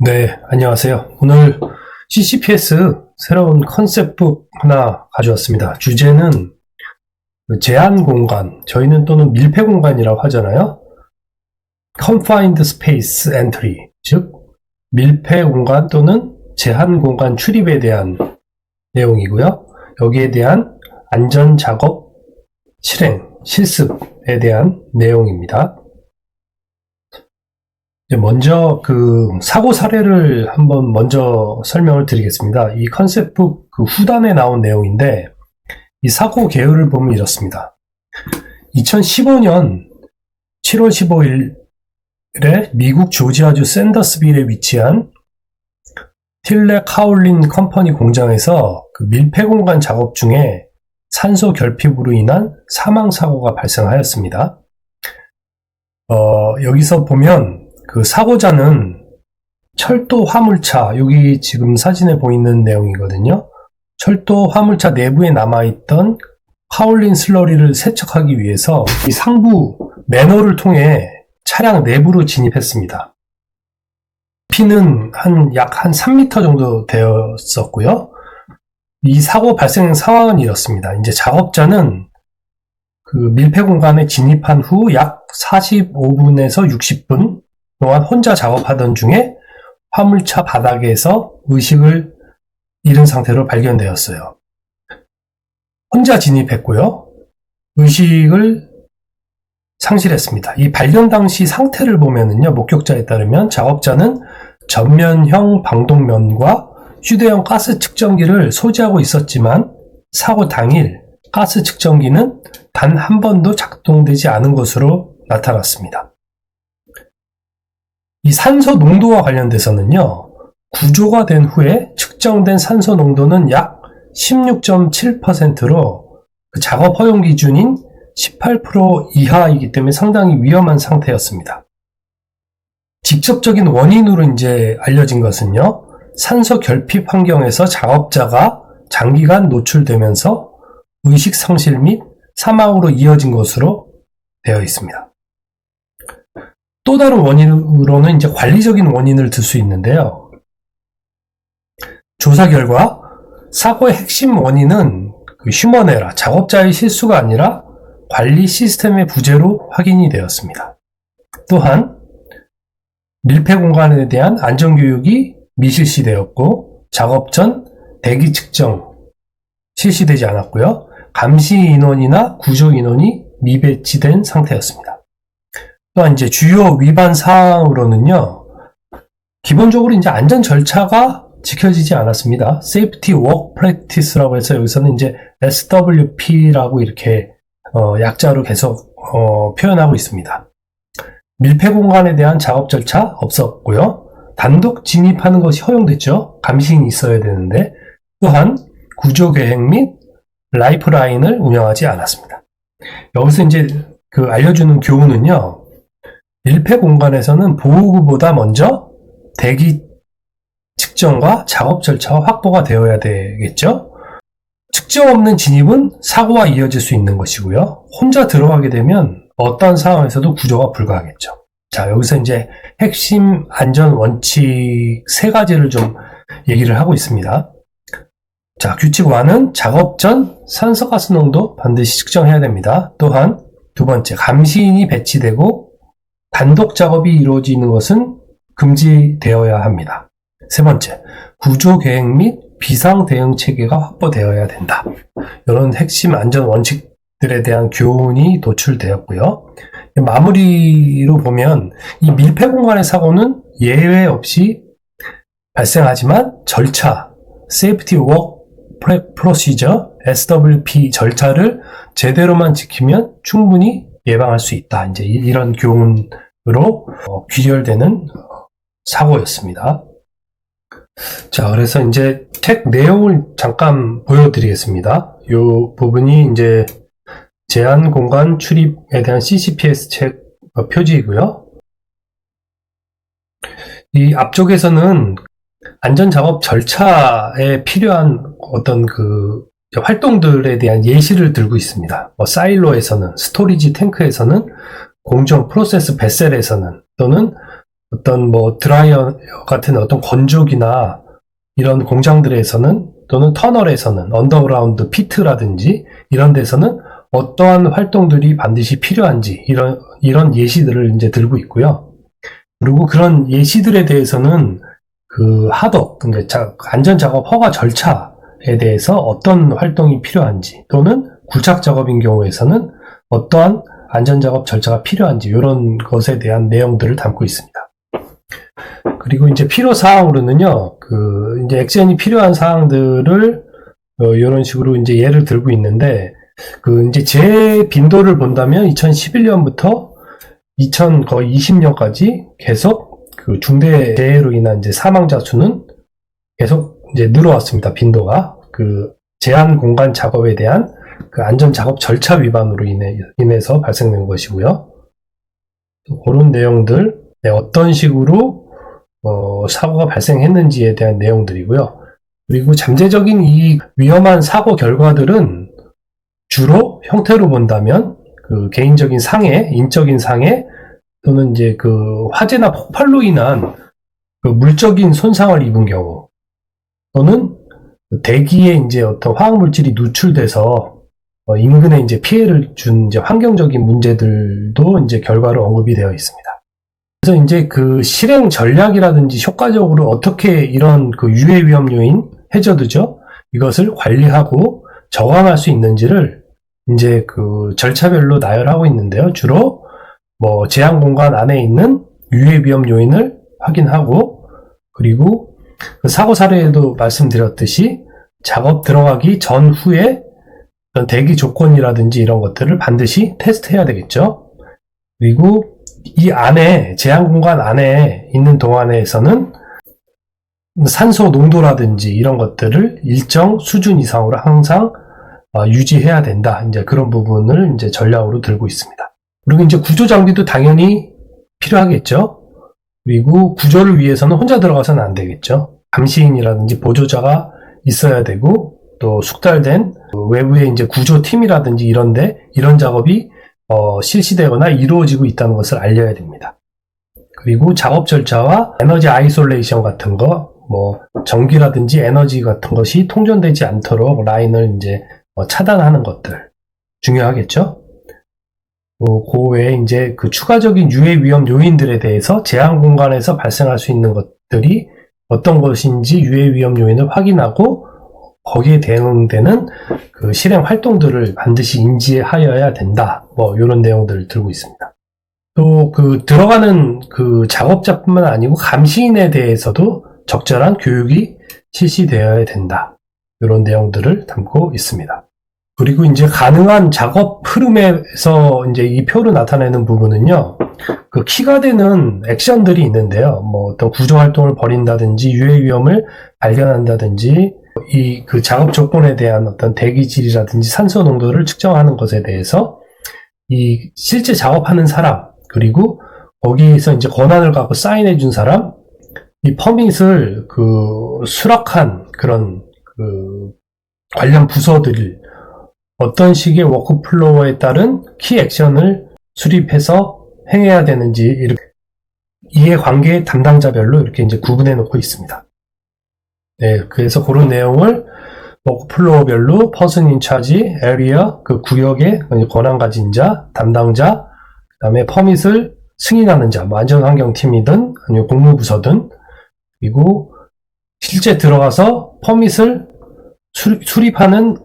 네, 안녕하세요. 오늘 CCPS 새로운 컨셉북 하나 가져왔습니다. 주제는 제한 공간, 저희는 또는 밀폐 공간이라고 하잖아요. Confined Space Entry, 즉 밀폐 공간 또는 제한 공간 출입에 대한 내용이고요. 여기에 대한 안전 작업 실행, 실습에 대한 내용입니다. 먼저 사고 사례를 한번 먼저 설명을 드리겠습니다. 이 컨셉북 후단에 나온 내용인데 이 사고 개요를 보면 이렇습니다. 2015년 7월 15일에 미국 조지아주 샌더스빌에 위치한 틸레 카울린 컴퍼니 공장에서 밀폐 공간 작업 중에 산소 결핍으로 인한 사망 사고가 발생하였습니다. 여기서 보면 사고자는 철도 화물차, 여기 지금 사진에 보이는 내용이거든요. 철도 화물차 내부에 남아있던 카올린 슬러리를 세척하기 위해서 이 상부 매너를 통해 차량 내부로 진입했습니다. 피는 약 3m 정도 되었었고요. 이 사고 발생 상황은 이렇습니다. 이제 작업자는 밀폐 공간에 진입한 후 약 45분에서 60분 동안 혼자 작업하던 중에 화물차 바닥에서 의식을 잃은 상태로 발견되었어요. 혼자 진입했고요. 의식을 상실했습니다. 이 발견 당시 상태를 보면은요, 목격자에 따르면 작업자는 전면형 방독면과 휴대용 가스 측정기를 소지하고 있었지만 사고 당일 가스 측정기는 단 한 번도 작동되지 않은 것으로 나타났습니다. 이 산소 농도와 관련돼서는요, 구조가 된 후에 측정된 산소 농도는 약 16.7%로 작업 허용 기준인 18% 이하이기 때문에 상당히 위험한 상태였습니다. 직접적인 원인으로 이제 알려진 것은요, 산소 결핍 환경에서 작업자가 장기간 노출되면서 의식 상실 및 사망으로 이어진 것으로 되어 있습니다. 또 다른 원인으로는 이제 관리적인 원인을 들 수 있는데요. 조사 결과 사고의 핵심 원인은 휴먼 에러, 작업자의 실수가 아니라 관리 시스템의 부재로 확인이 되었습니다. 또한 밀폐 공간에 대한 안전교육이 미실시되었고 작업 전 대기 측정 실시되지 않았고요. 감시 인원이나 구조 인원이 미배치된 상태였습니다. 또한 이제 주요 위반 사항으로는요, 기본적으로 이제 안전 절차가 지켜지지 않았습니다. Safety Work Practice라고 해서 여기서는 이제 SWP라고 이렇게 약자로 계속 표현하고 있습니다. 밀폐 공간에 대한 작업 절차 없었고요. 단독 진입하는 것이 허용됐죠. 감시인이 있어야 되는데, 또한 구조 계획 및 라이프라인을 운영하지 않았습니다. 여기서 이제 알려주는 교훈은요, 밀폐 공간에서는 보호구보다 먼저 대기 측정과 작업 절차가 확보가 되어야 되겠죠. 측정 없는 진입은 사고가 이어질 수 있는 것이고요. 혼자 들어가게 되면 어떤 상황에서도 구조가 불가하겠죠. 자, 여기서 이제 핵심 안전 원칙 3가지를 좀 얘기를 하고 있습니다. 자, 규칙 1은 작업 전 산소가스 농도 반드시 측정해야 됩니다. 또한 두 번째, 감시인이 배치되고 단독 작업이 이루어지는 것은 금지되어야 합니다. 세 번째, 구조 계획 및 비상 대응 체계가 확보되어야 된다. 이런 핵심 안전 원칙들에 대한 교훈이 도출되었고요. 마무리로 보면 이 밀폐 공간의 사고는 예외 없이 발생하지만 절차, Safety Work Procedure, SWP 절차를 제대로만 지키면 충분히 예방할 수 있다. 이제 이런 교훈으로 귀결되는 사고였습니다. 자, 그래서 이제 책 내용을 잠깐 보여드리겠습니다. 이 부분이 이제 제한 공간 출입에 대한 CCPS 책 표지이고요. 이 앞쪽에서는 안전 작업 절차에 필요한 어떤 활동들에 대한 예시를 들고 있습니다. 사일로에서는, 스토리지 탱크에서는, 공정 프로세스 베셀에서는, 또는 어떤 뭐 드라이어 같은 어떤 건조기나 이런 공장들에서는 또는 터널에서는 언더그라운드 피트라든지 이런 데서는 어떠한 활동들이 반드시 필요한지 이런 예시들을 이제 들고 있고요. 그리고 그런 예시들에 대해서는 그 하도 안전 작업 허가 절차에 대해서 어떤 활동이 필요한지 또는 굴착 작업인 경우에서는 어떠한 안전 작업 절차가 필요한지 이런 것에 대한 내용들을 담고 있습니다. 그리고 이제 필요 사항으로는요, 이제 액션이 필요한 사항들을 이런 식으로 이제 예를 들고 있는데, 이제 재 빈도를 본다면 2011년부터 2020년까지 계속 중대 재해로 인한 이제 사망자 수는 계속 이제 늘어왔습니다. 빈도가 제한 공간 작업에 대한 안전 작업 절차 위반으로 인해서 발생된 것이고요. 그런 내용들, 어떤 식으로 사고가 발생했는지에 대한 내용들이고요. 그리고 잠재적인 이 위험한 사고 결과들은 주로 형태로 본다면 개인적인 상해, 인적인 상해 또는 이제 화재나 폭발로 인한 물적인 손상을 입은 경우 또는 대기에 이제 어떤 화학물질이 누출돼서 인근에 이제 피해를 준 이제 환경적인 문제들도 이제 결과로 언급이 되어 있습니다. 그래서 이제 실행 전략이라든지 효과적으로 어떻게 이런 유해 위험 요인, 해저드죠. 이것을 관리하고 저감할 수 있는지를 이제 절차별로 나열하고 있는데요. 주로 뭐 제한 공간 안에 있는 유해 위험 요인을 확인하고 그리고 사고 사례에도 말씀드렸듯이 작업 들어가기 전후에 대기 조건이라든지 이런 것들을 반드시 테스트해야 되겠죠. 그리고 이 안에 제한 공간 안에 있는 동안에서는 산소 농도라든지 이런 것들을 일정 수준 이상으로 항상 유지해야 된다. 이제 그런 부분을 이제 전략으로 들고 있습니다. 그리고 이제 구조 장비도 당연히 필요하겠죠. 그리고 구조를 위해서는 혼자 들어가서는 안 되겠죠. 감시인이라든지 보조자가 있어야 되고 또 숙달된 외부의 이제 구조팀이라든지 이런 작업이 실시되거나 이루어지고 있다는 것을 알려야 됩니다. 그리고 작업 절차와 에너지 아이솔레이션 같은 거, 뭐 전기라든지 에너지 같은 것이 통전되지 않도록 라인을 이제 차단하는 것들 중요하겠죠. 그 외에 이제 추가적인 유해 위험 요인들에 대해서 제한 공간에서 발생할 수 있는 것들이 어떤 것인지 유해 위험 요인을 확인하고 거기에 대응되는 실행 활동들을 반드시 인지하여야 된다. 뭐 이런 내용들을 들고 있습니다. 또 들어가는 작업자뿐만 아니고 감시인에 대해서도 적절한 교육이 실시되어야 된다. 이런 내용들을 담고 있습니다. 그리고 이제 가능한 작업 흐름에서 이제 이 표로 나타내는 부분은요, 키가 되는 액션들이 있는데요. 뭐 어떤 구조 활동을 벌인다든지 유해 위험을 발견한다든지 작업 조건에 대한 어떤 대기질이라든지 산소 농도를 측정하는 것에 대해서 이 실제 작업하는 사람 그리고 거기에서 이제 권한을 갖고 사인해 준 사람 이 퍼밋을 수락한 그런 관련 부서들을 어떤 식의 워크플로어에 따른 키 액션을 수립해서 행해야 되는지 이렇게 이해관계 담당자별로 이렇게 이제 구분해 놓고 있습니다. 네, 그래서 그런 내용을 워크플로어별로 퍼슨 인차지, 에리어, 구역의 권한 가진 자, 담당자, 그 다음에 퍼밋을 승인하는 자, 뭐 안전환경팀이든 아니면 공무부서든 그리고 실제 들어가서 퍼밋을 수립하는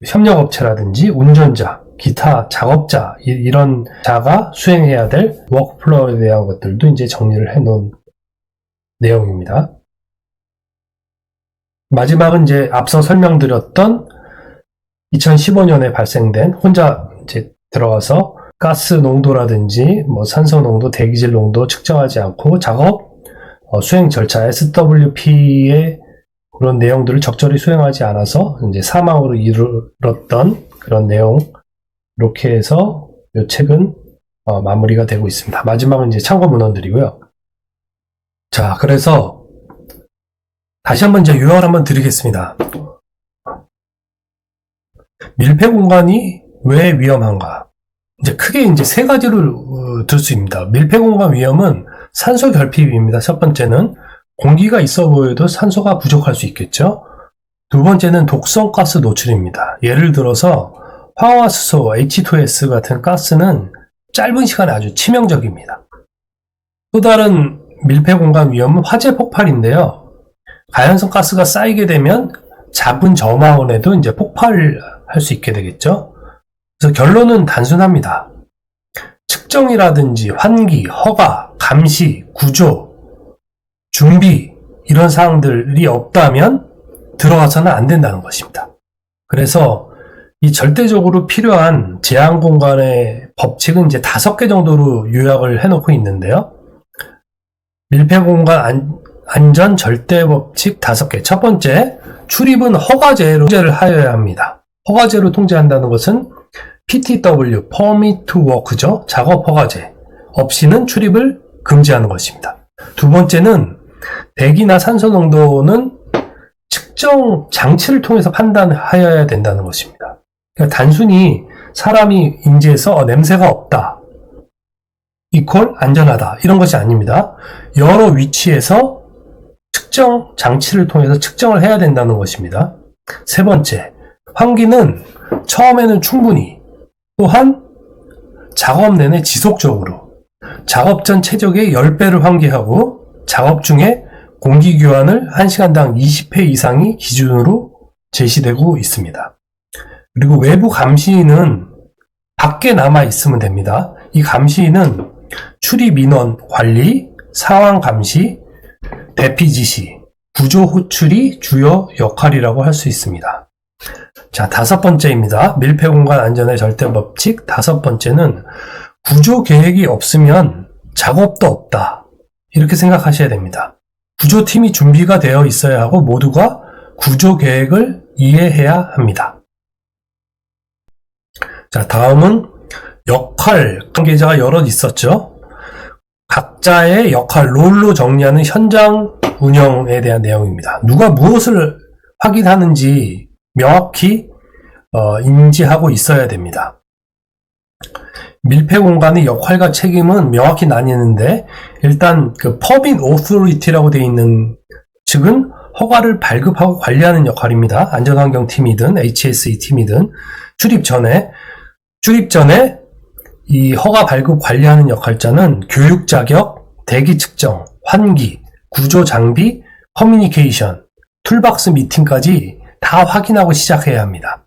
협력업체라든지 운전자, 기타 작업자 이런 자가 수행해야 될 워크플로어에 대한 것들도 이제 정리를 해놓은 내용입니다. 마지막은 이제 앞서 설명드렸던 2015년에 발생된 혼자 이제 들어가서 가스 농도라든지 뭐 산소 농도, 대기질 농도 측정하지 않고 작업 수행 절차 SWP의 그런 내용들을 적절히 수행하지 않아서 이제 사망으로 이르렀던 그런 내용 이렇게 해서 이 책은 마무리가 되고 있습니다. 마지막은 이제 참고 문헌들이고요. 자, 그래서 다시 한번 이제 요약을 한번 드리겠습니다. 밀폐 공간이 왜 위험한가? 이제 크게 이제 세 가지를 들 수 있습니다. 밀폐공간 위험은 산소 결핍입니다. 첫 번째는 공기가 있어 보여도 산소가 부족할 수 있겠죠. 두 번째는 독성 가스 노출입니다. 예를 들어서 황화수소, H2S 같은 가스는 짧은 시간에 아주 치명적입니다. 또 다른 밀폐공간 위험은 화재 폭발인데요. 가연성 가스가 쌓이게 되면 작은 저마원에도 이제 폭발할 수 있게 되겠죠. 그래서 결론은 단순합니다. 측정이라든지 환기, 허가, 감시, 구조, 준비 이런 사항들이 없다면 들어가서는 안 된다는 것입니다. 그래서 이 절대적으로 필요한 제한 공간의 법칙은 이제 5개 정도로 요약을 해놓고 있는데요. 밀폐 공간 안전 절대 법칙 5개. 첫 번째, 출입은 허가제로 통제를 하여야 합니다. 허가제로 통제한다는 것은 PTW, Permit to Work죠. 작업 허가제. 없이는 출입을 금지하는 것입니다. 두 번째는 대기나 산소 농도는 측정 장치를 통해서 판단하여야 된다는 것입니다. 그러니까 단순히 사람이 인지해서 냄새가 없다, 이퀄 안전하다 이런 것이 아닙니다. 여러 위치에서 측정 장치를 통해서 측정을 해야 된다는 것입니다. 세 번째, 환기는 처음에는 충분히, 또한 작업 내내 지속적으로 작업 전 최적의 10배를 환기하고 작업 중에 공기 교환을 1시간당 20회 이상이 기준으로 제시되고 있습니다. 그리고 외부 감시인은 밖에 남아 있으면 됩니다. 이 감시인은 출입 인원 관리, 상황 감시, 대피 지시, 구조 호출이 주요 역할이라고 할 수 있습니다. 자, 5번째입니다. 밀폐 공간 안전의 절대 법칙 5번째는 구조 계획이 없으면 작업도 없다. 이렇게 생각하셔야 됩니다. 구조팀이 준비가 되어 있어야 하고 모두가 구조 계획을 이해해야 합니다. 자, 다음은 역할 관계자가 여럿 있었죠. 각자의 역할, 롤로 정리하는 현장 운영에 대한 내용입니다. 누가 무엇을 확인하는지 명확히 인지하고 있어야 됩니다. 밀폐 공간의 역할과 책임은 명확히 나뉘는데, 일단 그 Permit Authority라고 되어 있는 측은 허가를 발급하고 관리하는 역할입니다. 안전환경팀이든 HSE 팀이든 출입 전에 이 허가 발급 관리하는 역할자는 교육 자격, 대기 측정, 환기, 구조 장비, 커뮤니케이션, 툴박스 미팅까지 다 확인하고 시작해야 합니다.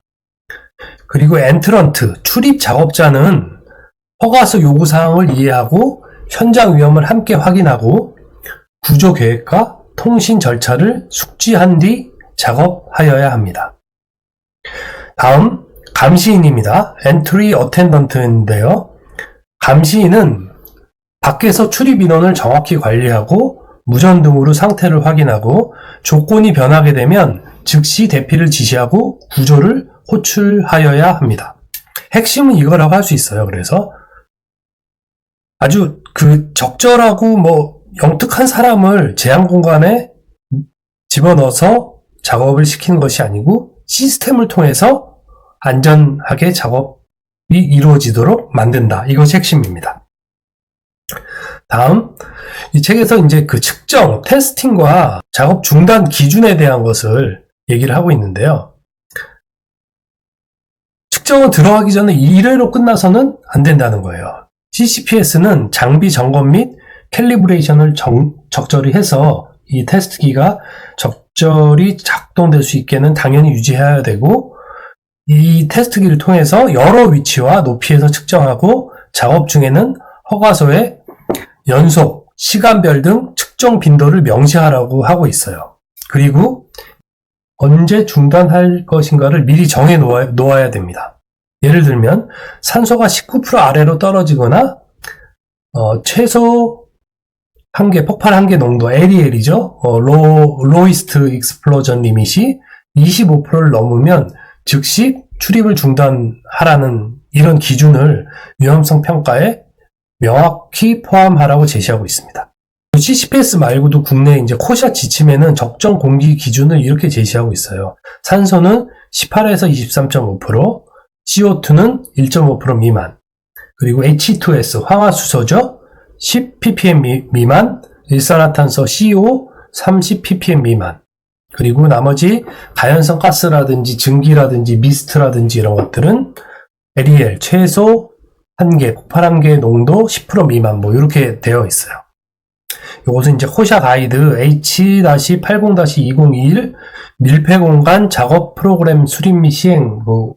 그리고 엔트런트, 출입 작업자는 허가서 요구사항을 이해하고 현장 위험을 함께 확인하고 구조 계획과 통신 절차를 숙지한 뒤 작업하여야 합니다. 다음, 감시인입니다. 엔트리 어텐던트인데요. 감시인은 밖에서 출입 인원을 정확히 관리하고 무전등으로 상태를 확인하고 조건이 변하게 되면 즉시 대피를 지시하고 구조를 호출하여야 합니다. 핵심은 이거라고 할 수 있어요. 그래서 아주 적절하고 영특한 사람을 제한 공간에 집어넣어서 작업을 시키는 것이 아니고 시스템을 통해서 안전하게 작업이 이루어지도록 만든다. 이것이 핵심입니다. 다음, 이 책에서 이제 그 측정, 테스팅과 작업 중단 기준에 대한 것을 얘기를 하고 있는데요. 측정은 들어가기 전에 1회로 끝나서는 안 된다는 거예요. CCPS는 장비 점검 및 캘리브레이션을 적절히 해서 이 테스트기가 적절히 작동될 수 있게는 당연히 유지해야 되고, 이 테스트기를 통해서 여러 위치와 높이에서 측정하고 작업 중에는 허가서에 연속, 시간별 등 측정 빈도를 명시하라고 하고 있어요. 그리고 언제 중단할 것인가를 미리 정해 놓아야 됩니다. 예를 들면 산소가 19% 아래로 떨어지거나 최소 한계, 폭발 한계 농도 LEL이죠. Lowest Explosion Limit이 25%를 넘으면 즉시 출입을 중단하라는 이런 기준을 위험성 평가에 명확히 포함하라고 제시하고 있습니다. CCPS 말고도 국내 이제 코샷 지침에는 적정 공기 기준을 이렇게 제시하고 있어요. 산소는 18에서 23.5%, CO2는 1.5% 미만, 그리고 H2S 황화수소죠. 10 ppm 미만, 일산화탄소 CO 30 ppm 미만. 그리고 나머지 가연성 가스라든지 증기라든지 미스트라든지 이런 것들은 LEL 최소 한계, 폭발 한계 농도 10% 미만 뭐 이렇게 되어 있어요. 이것은 이제 호샤 가이드 H-80-2021 밀폐공간 작업 프로그램 수립 및 시행 그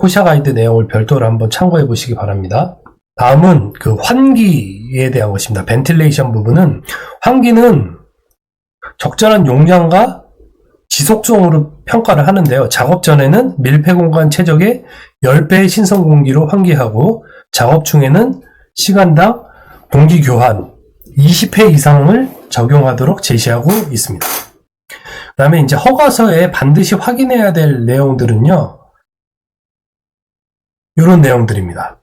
호샤 가이드 내용을 별도로 한번 참고해 보시기 바랍니다. 다음은 그 환기에 대한 것입니다. 벤틸레이션 부분은 환기는 적절한 용량과 지속성으로 평가를 하는데요. 작업 전에는 밀폐공간 최적의 10배의 신선 공기로 환기하고 작업 중에는 시간당 공기 교환 20회 이상을 적용하도록 제시하고 있습니다. 그 다음에 이제 허가서에 반드시 확인해야 될 내용들은요. 이런 내용들입니다.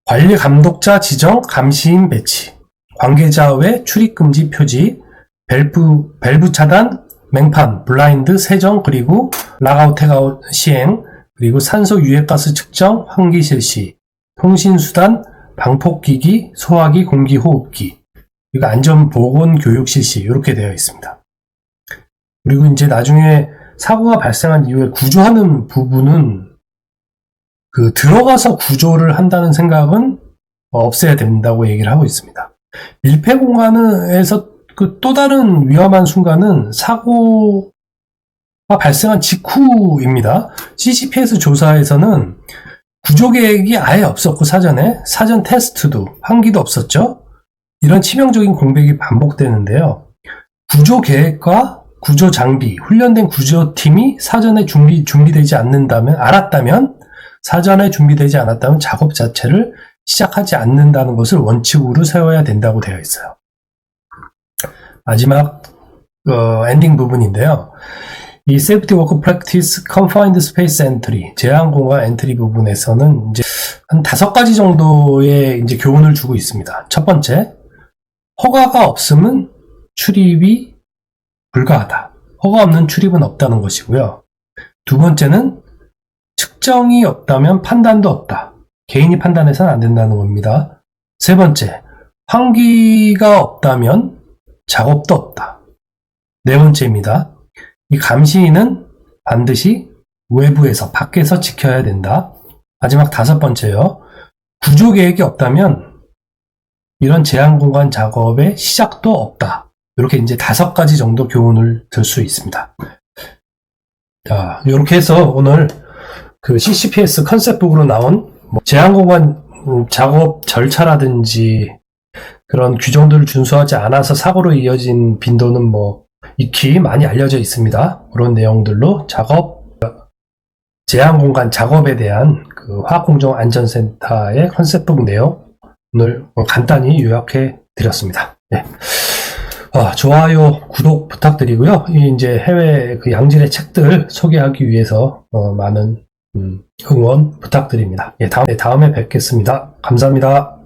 관리 감독자 지정 감시인 배치, 관계자 외 출입 금지 표지, 밸브 차단, 맹판, 블라인드 세정, 그리고 락아웃 태그아웃 시행, 그리고 산소 유해가스 측정, 환기 실시, 통신수단, 방폭기기, 소화기, 공기호흡기, 그리고 안전보건 교육 실시 이렇게 되어 있습니다. 그리고 이제 나중에 사고가 발생한 이후에 구조하는 부분은 그 들어가서 구조를 한다는 생각은 없애야 된다고 얘기를 하고 있습니다. 밀폐 공간에서 그 또 다른 위험한 순간은 사고가 발생한 직후입니다. CCPS 조사에서는 구조 계획이 아예 없었고 사전 테스트도 환기도 없었죠. 이런 치명적인 공백이 반복되는데요. 구조 계획과 구조 장비, 훈련된 구조팀이 사전에 준비되지 알았다면 사전에 준비되지 않았다면 작업 자체를 시작하지 않는다는 것을 원칙으로 세워야 된다고 되어 있어요. 마지막 엔딩 부분인데요. 이 Safety Work Practice Confined Space Entry, 제한 공간 엔트리 부분에서는 이제 한 5가지 정도의 이제 교훈을 주고 있습니다. 첫 번째, 허가가 없으면 출입이 불가하다. 허가 없는 출입은 없다는 것이고요. 두 번째는 측정이 없다면 판단도 없다. 개인이 판단해서는 안 된다는 겁니다. 세 번째, 환기가 없다면 작업도 없다. 네 번째입니다. 이 감시인은 반드시 외부에서, 밖에서 지켜야 된다. 마지막 5번째요. 구조 계획이 없다면 이런 제한 공간 작업의 시작도 없다. 이렇게 이제 5가지 정도 교훈을 들 수 있습니다. 자, 이렇게 해서 오늘 그 CCPS 컨셉북으로 나온 제한 공간 작업 절차라든지 그런 규정들을 준수하지 않아서 사고로 이어진 빈도는 익히 많이 알려져 있습니다. 그런 내용들로 제한 공간 작업에 대한 그 화학공정안전센터의 컨셉북 내용 오늘 간단히 요약해 드렸습니다. 네. 좋아요, 구독 부탁드리고요. 이제 해외 그 양질의 책들 소개하기 위해서 많은 응원 부탁드립니다. 다음에 뵙겠습니다. 감사합니다.